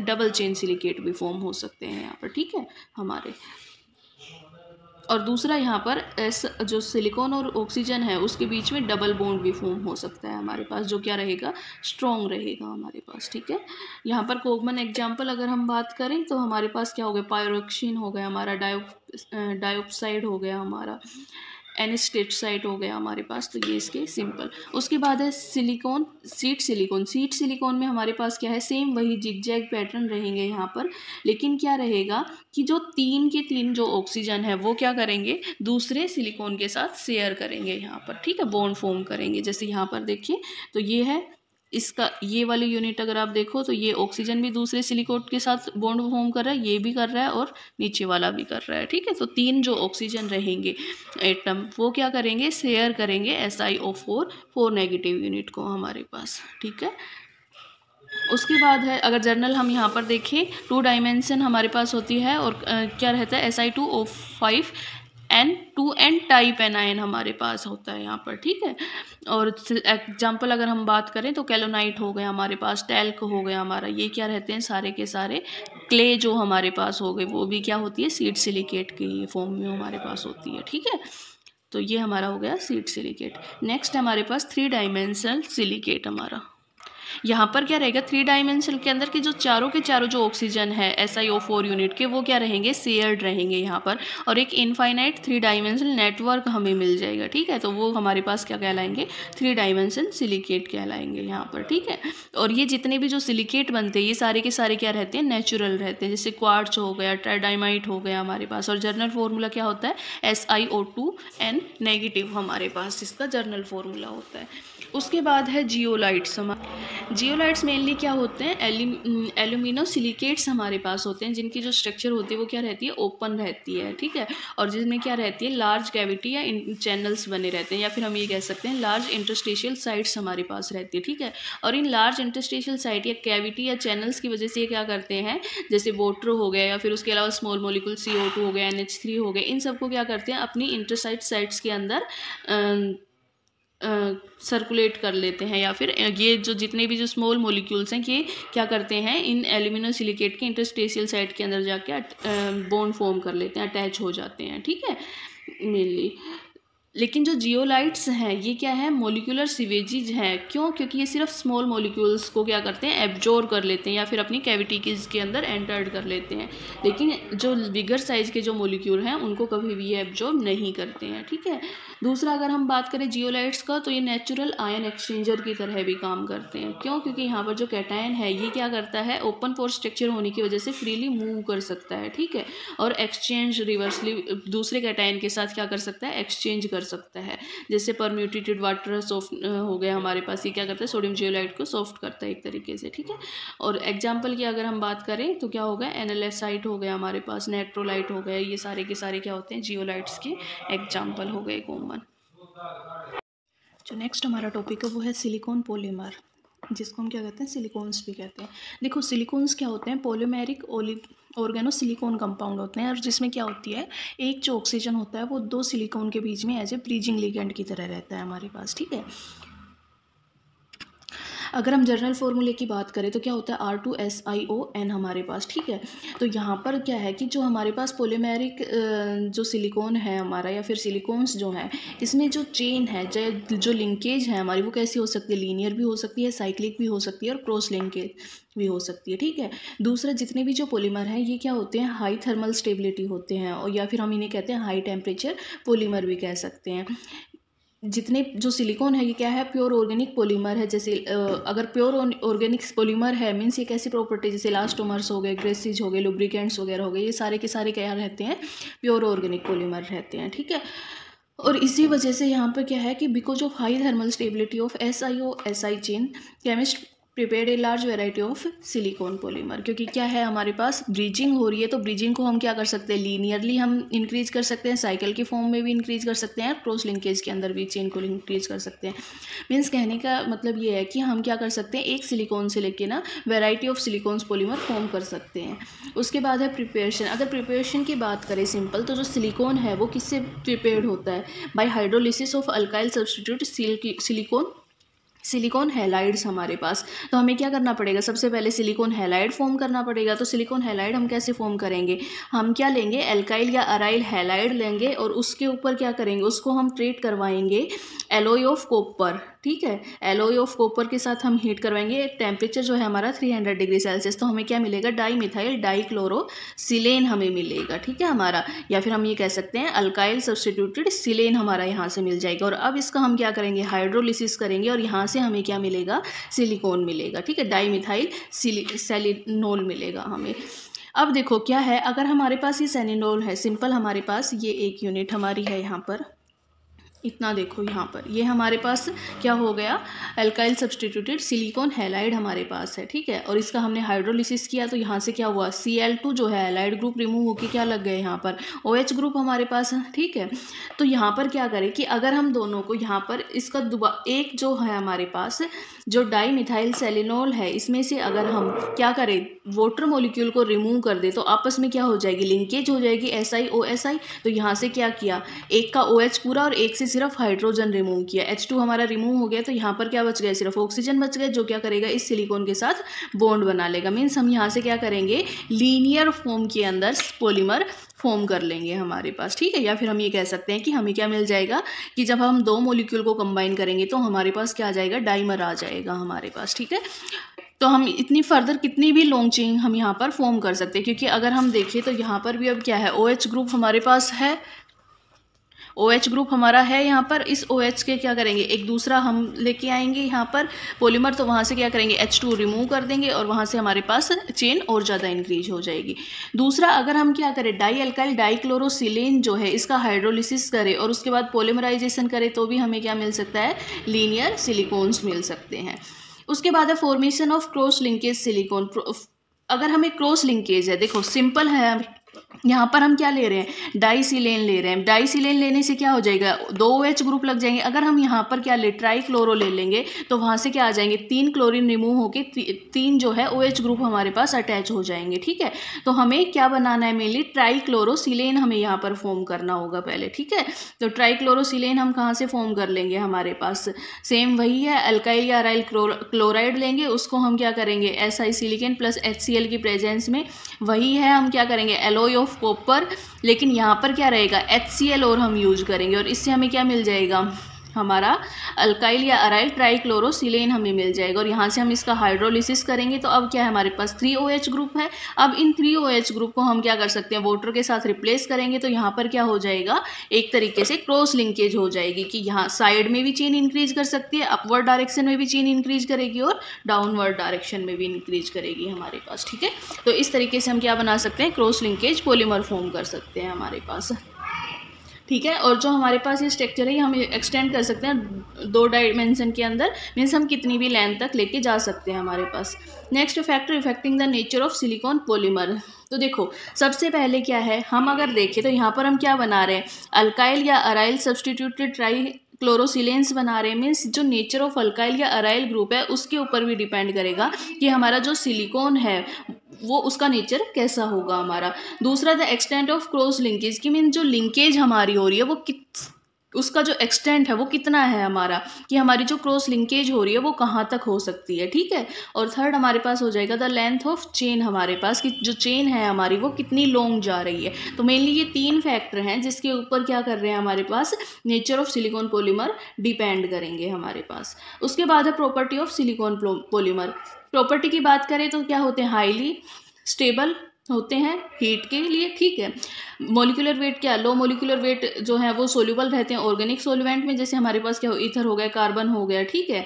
डबल चेन सिलिकेट भी फॉर्म हो सकते हैं यहाँ पर, ठीक है हमारे। और दूसरा यहाँ पर जो सिलिकॉन और ऑक्सीजन है उसके बीच में डबल बॉन्ड भी फॉर्म हो सकता है हमारे पास, जो क्या रहेगा, स्ट्रॉन्ग रहेगा हमारे पास, ठीक है। यहाँ पर कॉमन एग्जांपल अगर हम बात करें तो हमारे पास क्या हो गया, पायरोक्सिन हो गया हमारा, डाइऑक्साइड हो गया हमारा, एनेस्टेटसाइट हो गया हमारे पास, तो ये इसके सिंपल। उसके बाद है silicon, seat silicon. Seat silicon में हमारे पास क्या है, सेम वही जिगजैग पैटर्न रहेंगे यहाँ पर, लेकिन क्या रहेगा कि जो 3 के 3 जो ऑक्सीजन है वो क्या करेंगे, दूसरे सिलिकॉन के साथ शेयर करेंगे यहाँ पर, ठीक है, बॉन्ड फॉर्म करेंगे। जैसे यहाँ पर देखिए तो ये है इसका, ये वाली यूनिट अगर आप देखो तो ये ऑक्सीजन भी दूसरे सिलिकॉन के साथ बॉन्ड फॉर्म कर रहा है, ये भी कर रहा है और नीचे वाला भी कर रहा है, ठीक है। तो 3 जो ऑक्सीजन रहेंगे एटम वो क्या करेंगे, शेयर करेंगे SiO4 नेगेटिव यूनिट को हमारे पास, ठीक है। उसके बाद है अगर जर्नल हम यहाँ पर देखें, 2 डायमेंशन हमारे पास होती है और क्या रहता है, Si2O5 N2N टाइप एनायन हमारे पास होता है यहाँ पर, ठीक है। और एग्जाम्पल अगर हम बात करें तो कैलोनाइट हो गया हमारे पास, टैल्क हो गया हमारा, ये क्या रहते हैं, सारे के सारे क्ले जो हमारे पास हो गए वो भी क्या होती है, सीड सिलिकेट के फॉर्म में हमारे पास होती है, ठीक है। तो ये हमारा हो गया सीड सिलिकेट। नेक्स्ट हमारे पास 3 डायमेंशनल सिलिकेट हमारा, यहाँ पर क्या रहेगा, 3 डायमेंशन के अंदर की जो चारों के चारों जो ऑक्सीजन है SiO4 यूनिट के, वो क्या रहेंगे, शेयर्ड रहेंगे यहाँ पर, और एक इनफाइनाइट 3 डायमेंशनल नेटवर्क हमें मिल जाएगा। ठीक है, तो वो हमारे पास क्या कहलाएंगे, 3 डायमेंशन सिलिकेट कहलाएंगे यहाँ पर। ठीक है, और ये जितने भी जो सिलिकेट बनते हैं ये सारे के सारे क्या रहते हैं, नेचुरल रहते हैं। जैसे क्वार्ट्ज हो गया, ट्राइडाइमाइट हो गया हमारे पास, और जर्नल फॉर्मूला क्या होता है, SiO2n नेगेटिव हमारे पास इसका जर्नल फॉर्मूला होता है। उसके बाद है जियोलाइट्स। जियोलाइट्स मेनली क्या होते हैं, एल्यूमिनो सिलिकेट्स हमारे पास होते हैं, जिनकी जो स्ट्रक्चर होती है वो क्या रहती है, ओपन रहती है। ठीक है, और जिसमें क्या रहती है, लार्ज कैविटी या चैनल्स बने रहते हैं, या फिर हम ये कह सकते हैं लार्ज इंटरस्टिशियल साइट्स हमारे पास रहती है। ठीक है, और इन लार्ज इंटरस्टिशियल साइट या कैविटी या चैनल्स की वजह से ये क्या करते हैं, जैसे वाटर हो गया या फिर उसके अलावा स्मॉल मॉलिक्यूल CO2 हो गया, NH3 हो गए, इन सबको क्या करते हैं, अपनी इंटरसाइट साइट्स के अंदर सर्कुलेट कर लेते हैं, या फिर ये जो जितने भी जो स्मॉल मॉलिक्यूल्स हैं ये क्या करते हैं, इन एल्यूमिनो सिलिकेट के इंटरस्टेशियल साइट के अंदर जाके बॉन्ड फॉर्म कर लेते हैं, अटैच हो जाते हैं। ठीक है, मेनली। लेकिन जो जियोलाइट्स हैं ये क्या है, मॉलिक्यूलर सिवेजेज हैं। क्यों, क्योंकि ये सिर्फ स्मॉल मॉलिक्यूल्स को क्या करते हैं, एब्जॉर्ब कर लेते हैं या फिर अपनी कैविटी के अंदर एंटर्ड कर लेते हैं, लेकिन जो बिगर साइज के जो मॉलिक्यूल हैं उनको कभी भी ये एब्जॉर्ब नहीं करते हैं। ठीक है, दूसरा अगर हम बात करें जियोलाइट्स का, तो ये नेचुरल आयन एक्सचेंजर की तरह भी काम करते हैं। क्यों, क्योंकि यहाँ पर जो कैटायन है ये क्या करता है, ओपन पोर स्ट्रक्चर होने की वजह से फ्रीली मूव कर सकता है। ठीक है, और एक्सचेंज रिवर्सली दूसरे कैटायन के साथ क्या कर सकता है, एक्सचेंज कर सकता है। जैसे परम्यूटेटेड वाटर सॉफ्ट हो गया हमारे पास, ये क्या करता है, सोडियम जियोलाइट को सॉफ्ट करता है एक तरीके से। ठीक है, और एग्जाम्पल की अगर हम बात करें तो क्या होगा, एनालेसाइट हो गया हमारे पास, नेट्रोलाइट हो गए, ये सारे के सारे क्या होते हैं, जियोलाइट्स के एग्जाम्पल हो गए कॉमन। जो नेक्स्ट हमारा टॉपिक है वो है सिलिकॉन पॉलीमर, जिसको हम क्या कहते हैं, सिलिकॉन्स भी कहते हैं। देखो सिलिकॉन्स क्या होते हैं, पॉलीमेरिक ऑर्गेनो सिलिकॉन कंपाउंड होते हैं, और जिसमें क्या होती है, एक जो ऑक्सीजन होता है वो 2 सिलिकॉन के बीच में एज ए ब्रीजिंग लिगेंड की तरह रहता है हमारे पास। ठीक है, अगर हम जर्नल फॉर्मूले की बात करें तो क्या होता है, R2SiON हमारे पास। ठीक है, तो यहाँ पर क्या है कि जो हमारे पास पॉलीमेरिक जो सिलिकॉन है हमारा, या फिर सिलिकॉन्स जो है, इसमें जो चेन है, जो लिंकेज है हमारी, वो कैसी हो सकती है, लीनियर भी हो सकती है, साइक्लिक भी हो सकती है, और क्रॉस लिंकेज भी हो सकती है। ठीक है, दूसरा जितने भी जो पॉलीमर हैं ये क्या होते हैं, हाई थर्मल स्टेबिलिटी होते हैं, और या फिर हम इन्हें कहते हैं हाई टेम्परेचर पॉलीमर भी कह सकते हैं। जितने जो सिलिकॉन है ये क्या है, प्योर ऑर्गेनिक पॉलीमर है। जैसे अगर प्योर ऑर्गेनिक पॉलीमर है मीन्स ये कैसी प्रॉपर्टी, जैसे इलास्टोमर्स हो गए, ग्रेसिज हो गए, लुब्रिकेंट्स वगैरह हो गए, ये सारे के सारे क्या रहते हैं, प्योर ऑर्गेनिक पॉलीमर रहते हैं। ठीक है, और इसी वजह से यहाँ पर क्या है कि because of high thermal stability of SiO-Si chain, chemist prepared a large variety of silicone polymer. क्योंकि क्या है हमारे पास ब्रीजिंग हो रही है, तो ब्रीजिंग को हम क्या कर सकते हैं, लीनियरली हम इंक्रीज कर सकते हैं, साइकिल के फॉर्म में भी इंक्रीज कर सकते हैं, क्रॉस लिंकेज के अंदर भी चेन को इंक्रीज कर सकते हैं। मीन्स कहने का मतलब ये है कि हम क्या कर सकते हैं, एक सिलिकॉन से लेके ना variety of silicones polymer form कर सकते हैं। उसके बाद है प्रिपरेशन। अगर प्रिपरेशन की बात करें सिंपल, तो जो सिलिकॉन है वो किससे प्रिपेयर्ड होता है, bye hydrolysis of alkyl substitute silicon halides हमारे पास। तो हमें क्या करना पड़ेगा, सबसे पहले सिलिकॉन हैलाइड फॉर्म करना पड़ेगा। तो सिलिकॉन हैलाइड हम कैसे फॉर्म करेंगे, हम क्या लेंगे, एल्काइल या अराइल हैलाइड लेंगे, और उसके ऊपर क्या करेंगे, उसको हम ट्रीट करवाएंगे एलॉय ऑफ कॉपर। ठीक है, एलॉय ऑफ कॉपर के साथ हम हीट करवाएंगे, टेम्परेचर जो है हमारा 300 डिग्री सेल्सियस। तो हमें क्या मिलेगा, डाईमिथाइल डाईक्लोरोसिलेन हमें मिलेगा। ठीक है हमारा, या फिर हम ये कह सकते हैं अल्काइल सब्स्टिट्यूटेड सिलेन हमारा यहाँ से मिल जाएगा। और अब इसका हम क्या करेंगे, हाइड्रोलिसिस करेंगे, और यहाँ से हमें क्या मिलेगा, सिलिकॉन मिलेगा। ठीक है, डाईमिथाइल सेलिनोल मिलेगा हमें। अब देखो क्या है, अगर हमारे पास ये सेलिनोल है, सिंपल हमारे पास ये एक यूनिट हमारी है यहाँ पर, इतना देखो यहाँ पर ये हमारे पास क्या हो गया, अल्काइल सब्स्टिट्यूटेड सिलिकॉन हैलाइड हमारे पास है। ठीक है, और इसका हमने हाइड्रोलिसिस किया तो यहाँ से क्या हुआ, Cl2 जो है हैलाइड ग्रुप रिमूव होकर क्या लग गए यहाँ पर OH ग्रुप हमारे पास है। ठीक है, तो यहाँ पर क्या करें कि अगर हम दोनों को यहाँ पर इसका एक जो है हमारे पास जो डाईमिथाइल सेलिनोल है, इसमें से अगर हम क्या करें, वाटर मॉलिक्यूल को रिमूव कर दे तो आपस में क्या हो जाएगी, लिंकेज हो जाएगी SiO-Si। तो यहाँ से क्या किया, एक का OH पूरा और एक से सिर्फ हाइड्रोजन रिमूव किया, H2 हमारा रिमूव हो गया, तो यहाँ पर क्या बच गया, सिर्फ ऑक्सीजन बच गया, जो क्या करेगा, इस सिलिकॉन के साथ बॉन्ड बना लेगा। मीन्स हम यहाँ से क्या करेंगे, लीनियर फॉर्म के अंदर पॉलीमर फॉर्म कर लेंगे हमारे पास, ठीक है। या फिर हम ये कह सकते हैं कि हमें क्या मिल जाएगा कि जब हम दो मॉलिक्यूल को कंबाइन करेंगे तो हमारे पास क्या आ जाएगा, डाइमर आ जाएगा हमारे पास, ठीक है। तो हम इतनी फर्दर कितनी भी लॉन्ग चेन हम यहाँ पर फॉर्म कर सकते हैं, क्योंकि अगर हम देखें तो यहाँ पर भी अब क्या है, OH ग्रुप हमारे पास है, OH ग्रुप हमारा है यहाँ पर। इस OH के क्या करेंगे, एक दूसरा हम लेके आएंगे यहाँ पर पॉलीमर, तो वहाँ से क्या करेंगे, H2 रिमूव कर देंगे और वहाँ से हमारे पास चेन और ज़्यादा इंक्रीज हो जाएगी। दूसरा, अगर हम क्या करें, डाई अल्काइल डाइक्लोरोसिलेन जो है इसका हाइड्रोलिसिस करें और उसके बाद पॉलीमराइजेशन करें, तो भी हमें क्या मिल सकता है, लीनियर सिलिकॉन्स मिल सकते हैं। उसके बाद है formation of cross linkage silicon. अगर हमें क्रॉस लिंकेज है, देखो सिंपल है, यहाँ पर हम क्या ले रहे हैं, डाइसिलेन ले रहे हैं। डाइसिलेन लेने से क्या हो जाएगा, 2 OH ग्रुप लग जाएंगे। अगर हम यहाँ पर क्या ले, ट्राइक्लोरो ले लेंगे, तो वहाँ से क्या आ जाएंगे, 3 क्लोरीन रिमूव होके 3 जो है OH ग्रुप हमारे पास अटैच हो जाएंगे, ठीक है। तो हमें क्या बनाना है, मेनली ट्राइक्लोरोसिलेन हमें यहाँ पर फॉर्म करना होगा पहले, ठीक है। तो ट्राइक्लोरोसिलेन हम कहाँ से फॉर्म कर लेंगे, हमारे पास सेम वही है, अल्काइल या अराइल क्लोराइड लेंगे, उसको हम क्या करेंगे, SI सिलिकॉन प्लस HCl की प्रेजेंस में, वही है, हम क्या करेंगे, एलॉय ऑफ कॉपर, लेकिन यहाँ पर क्या रहेगा, HCl और हम यूज करेंगे, और इससे हमें क्या मिल जाएगा, हमारा अल्काइल या अराइल ट्राइक्लोरोसिलेन हमें मिल जाएगा। और यहाँ से हम इसका हाइड्रोलिसिस करेंगे, तो अब क्या है, हमारे पास 3 OH ग्रुप है। अब इन 3 OH ग्रुप को हम क्या कर सकते हैं, वाटर के साथ रिप्लेस करेंगे, तो यहाँ पर क्या हो जाएगा, एक तरीके से क्रॉस लिंकेज हो जाएगी, कि यहाँ साइड में भी चेन इंक्रीज कर सकती है, अपवर्ड डायरेक्शन में भी चेन इंक्रीज करेगी और डाउनवर्ड डायरेक्शन में भी इंक्रीज करेगी हमारे पास, ठीक है। तो इस तरीके से हम क्या बना सकते हैं, क्रॉस लिंकेज पॉलीमर फॉर्म कर सकते हैं हमारे पास, ठीक है। और जो हमारे पास ये स्ट्रक्चर है, ये हम एक्सटेंड कर सकते हैं 2 डायमेंशन के अंदर, मीन्स हम कितनी भी लेंथ तक लेके जा सकते हैं हमारे पास। Next factor affecting the nature of silicone polymer. तो देखो सबसे पहले क्या है, हम अगर देखें तो यहाँ पर हम क्या बना रहे हैं, अल्काइल या अराइल सब्सटीट्यूटेड ट्राई क्लोरोसिलेंस बना रहे हैं। मीन्स जो नेचर ऑफ अल्काइल या अराइल ग्रुप है उसके ऊपर भी डिपेंड करेगा कि हमारा जो सिलिकॉन है वो उसका नेचर कैसा होगा हमारा। दूसरा, the extent of cross linkage, की मीन जो लिंकेज हमारी हो रही है वो उसका जो एक्सटेंट है वो कितना है हमारा, कि हमारी जो क्रॉस लिंकेज हो रही है वो कहाँ तक हो सकती है, ठीक है। और थर्ड हमारे पास हो जाएगा द लेंथ ऑफ चेन, हमारे पास कि जो चेन है हमारी वो कितनी लॉन्ग जा रही है। तो मेनली ये 3 फैक्टर हैं जिसके ऊपर क्या कर रहे हैं, हमारे पास nature of silicone polymer depend करेंगे हमारे पास। उसके बाद है property of silicone polymer. Property की बात करें तो क्या होते हैं, हाईली स्टेबल होते हैं हीट के लिए, ठीक है। मॉलिक्यूलर वेट क्या, लो मॉलिक्यूलर वेट जो है वो सोल्यूबल रहते हैं ऑर्गेनिक सॉल्वेंट में, जैसे हमारे पास क्या हो, ईथर हो गया, कार्बन हो गया, ठीक है।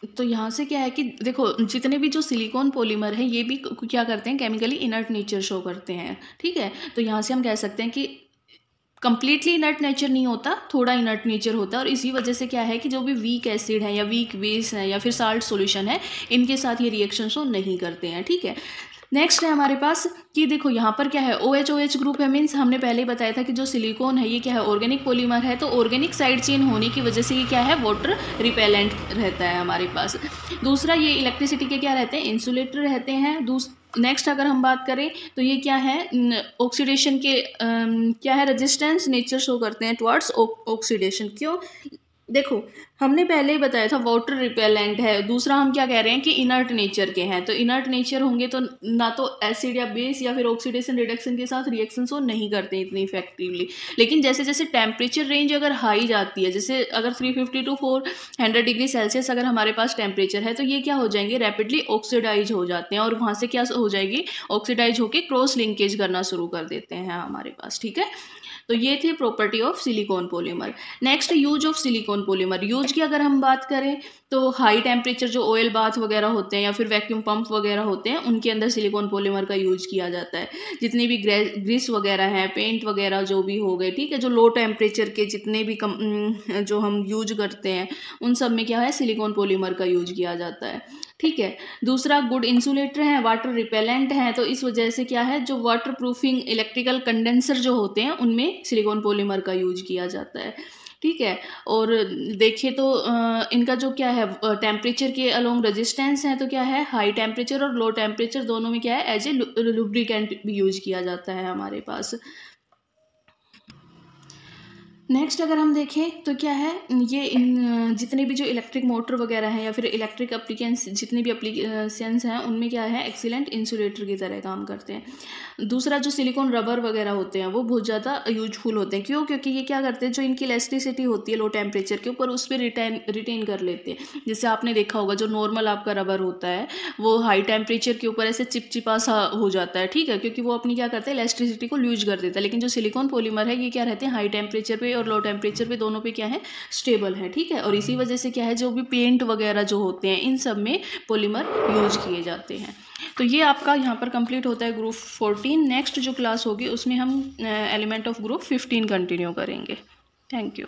तो यहाँ से क्या है कि देखो जितने भी जो सिलिकॉन पॉलीमर है ये भी क्या करते हैं, केमिकली इनर्ट नेचर शो करते हैं, ठीक है। तो यहाँ से हम कह सकते हैं कि कंप्लीटली इनर्ट नेचर नहीं होता, थोड़ा इनर्ट नेचर होता है, और इसी वजह से क्या है कि जो भी वीक एसिड है या वीक बेस है या फिर साल्ट सॉल्यूशन है, इनके साथ ये रिएक्शन शो नहीं करते हैं, ठीक है। नेक्स्ट है हमारे पास कि देखो यहाँ पर क्या है, OH ग्रुप है, मीन्स हमने पहले ही बताया था कि जो सिलिकॉन है ये क्या है, ऑर्गेनिक पॉलीमर है। तो ऑर्गेनिक साइड चेन होने की वजह से ये क्या है, वाटर रिपेलेंट रहता है हमारे पास। दूसरा, ये इलेक्ट्रिसिटी के क्या रहते हैं, इंसुलेटर रहते हैं। नेक्स्ट अगर हम बात करें तो ये क्या है, ऑक्सीडेशन के क्या है, रेजिस्टेंस नेचर शो करते हैं टुवर्ड्स ऑक्सीडेशन। क्यों, देखो हमने पहले ही बताया था वाटर रिपेलेंट है। दूसरा हम क्या कह रहे हैं कि इनर्ट नेचर के हैं, तो इनर्ट नेचर होंगे तो ना तो एसिड या बेस या फिर ऑक्सीडेशन रिडक्शन के साथ रिएक्शंस वो नहीं करते इतनी इफेक्टिवली। लेकिन जैसे जैसे टेम्परेचर रेंज अगर हाई जाती है, जैसे अगर 350 to 400 डिग्री सेल्सियस अगर हमारे पास टेम्परेचर है, तो ये क्या हो जाएंगे, रैपिडली ऑक्सीडाइज हो जाते हैं और वहाँ से क्या हो जाएगी, ऑक्सीडाइज होकर क्रॉस लिंकेज करना शुरू कर देते हैं हमारे पास, ठीक है। तो ये थी property of silicone polymer. Next, use of silicone polymer. Use की अगर हम बात करें तो हाई टेम्परेचर जो ऑयल बाथ वगैरह होते हैं या फिर वैक्यूम पंप वगैरह होते हैं, उनके अंदर सिलिकॉन पॉलीमर का यूज किया जाता है। जितनी भी ग्रीस वगैरह हैं, पेंट वगैरह जो भी हो गए, ठीक है, जो लो टेम्परेचर के जितने भी जो हम यूज करते हैं उन सब में क्या है, सिलिकॉन पॉलीमर का यूज किया जाता है, ठीक है। दूसरा, गुड इंसुलेटर है, वाटर रिपेलेंट है, तो इस वजह से क्या है, जो वाटर प्रूफिंग इलेक्ट्रिकल कंडेंसर जो होते हैं उनमें सिलिकॉन पॉलीमर का यूज किया जाता है, ठीक है। और देखिए तो इनका जो क्या है, टेम्परेचर के अलोंग रेजिस्टेंस है, तो क्या है, हाई टेम्परेचर और लो टेम्परेचर दोनों में क्या है, एज ए लुब्रिकेंट भी यूज किया जाता है हमारे पास। नेक्स्ट अगर हम देखें तो क्या है, ये जितने भी जो इलेक्ट्रिक मोटर वगैरह हैं या फिर इलेक्ट्रिक एप्लीकेंस जितने भी एप्लीकेशंस हैं उनमें क्या है, एक्सीलेंट इंसुलेटर की तरह काम करते हैं। दूसरा जो सिलिकॉन रबर वगैरह होते हैं वो बहुत ज़्यादा यूजफुल होते हैं। क्यों? क्योंकि ये क्या करते हैं, जो इनकी इलास्टिसिटी होती है लो टेम्परेचर के ऊपर उस पर रिटेन कर लेते हैं। जैसे आपने देखा होगा जो नॉर्मल आपका रबर होता है वो हाई टेम्परेचर के ऊपर ऐसे चिपचिपा सा हो जाता है, ठीक है, क्योंकि वो अपनी क्या करता है, इलास्टिसिटी को लूज कर देता है। लेकिन जो सिलिकॉन पॉलीमर है ये क्या रहते हैं, हाई टेम्परेचर पे और लो टेम्परेचर पे दोनों पे क्या है, स्टेबल है, ठीक है। और इसी वजह से क्या है, जो भी पेंट वगैरह जो होते हैं इन सब में पॉलीमर यूज किए जाते हैं। तो ये आपका यहाँ पर कंप्लीट होता है ग्रुप 14। नेक्स्ट जो क्लास होगी उसमें हम एलिमेंट ऑफ ग्रुप 15 कंटिन्यू करेंगे। Thank you.